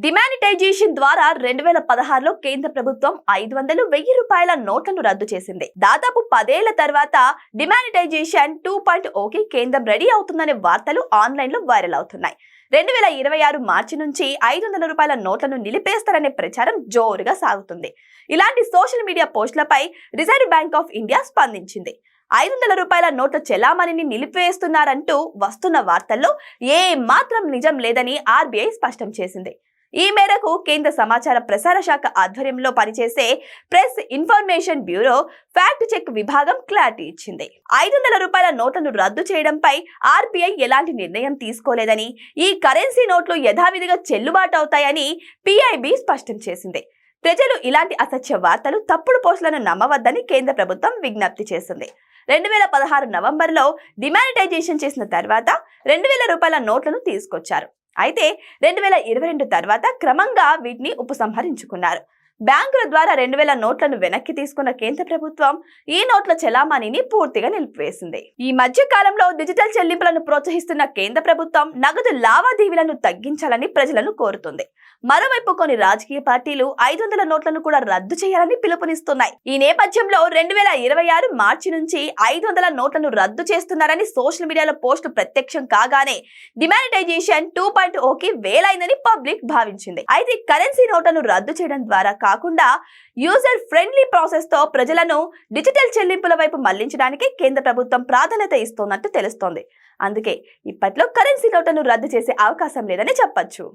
Demonetisation ద్వారా 2016లో కేంద్ర ప్రభుత్వం 500, 1000 రూపాయల నోట్లను రద్దు చేసింది. దాదాపు 10 ఏళ్ల తర్వాత డిమానిటైజేషన్ 2.0కి కేంద్రం రెడీ అవుతుందనే వార్తలు ఆన్లైన్ లో వైరల్ అవుతున్నాయి. 2026 మార్చి నుంచి 500 రూపాయల నోట్లను నిలిపేస్తారనే ప్రచారం జోరుగా సాగుతుంది. ఇలాంటి సోషల్ మీడియా పోస్టులపై రిజర్వ్ బ్యాంక్ ఆఫ్ ఇండియా స్పందించింది. 500 రూపాయల నోట్ల చెలామణిని నిలిపివేస్తున్నారంటూ వస్తున్న వార్తల్లో ఏ మాత్రం నిజం లేదని ఆర్బీఐ స్పష్టం చేసింది. ఈ మేరకు కేంద్ర సమాచార ప్రసార శాఖ ఆధ్వర్యంలో పనిచేసే Press Information Bureau fact check విభాగం క్లారిటీ ఇచ్చింది. 500 రూపాయల నోట్లను రద్దు చేయడంపై ఆర్బీఐ ఎలాంటి నిర్ణయం తీసుకోలేదని, ఈ కరెన్సీ నోట్లు యథావిధిగా చెల్లుబాటు అవుతాయని పీఐబీ స్పష్టం చేసింది. ప్రజలు ఇలాంటి అసత్య వార్తలు, తప్పుడు పోస్టులను నమ్మవద్దని కేంద్ర ప్రభుత్వం విజ్ఞప్తి చేసింది. 2016 నవంబర్లో డిమానిటైజేషన్ చేసిన తర్వాత 2000 రూపాయల నోట్లను తీసుకొచ్చారు. అయితే 2022 తర్వాత క్రమంగా వీటిని ఉపసంహరించుకున్నారు. బ్యాంకుల ద్వారా 2000 నోట్లను వెనక్కి తీసుకున్న కేంద్ర ప్రభుత్వం ఈ నోట్ల చెలామణిని పూర్తిగా నిలిపివేసింది. ఈ మధ్య కాలంలో డిజిటల్ చెల్లింపులను ప్రోత్సహిస్తున్న కేంద్ర ప్రభుత్వం నగదు లావాదేవీలను తగ్గించాలని ప్రజలను కోరుతుంది. మరోవైపు కొన్ని రాజకీయ పార్టీలు 500 నోట్లను కూడా రద్దు చేయాలని పిలుపునిస్తున్నాయి. ఈ నేపథ్యంలో 2026 మార్చి నుంచి 500 నోట్లను రద్దు చేస్తున్నారని సోషల్ మీడియాలో పోస్టులు ప్రత్యక్షం కాగానే డిమానిటైజేషన్ 2.0కి వేలైందని పబ్లిక్ భావించింది. అయితే కరెన్సీ నోట్లను రద్దు చేయడం ద్వారా కాకుండా యూజర్ ఫ్రెండ్లీ ప్రాసెస్ తో ప్రజలను డిజిటల్ చెల్లింపుల వైపు మళ్లించడానికి కేంద్ర ప్రభుత్వం ప్రాధాన్యత ఇస్తున్నట్టు తెలుస్తోంది. అందుకే ఇప్పట్లో కరెన్సీ నోట్లను రద్దు చేసే అవకాశం లేదని చెప్పొచ్చు.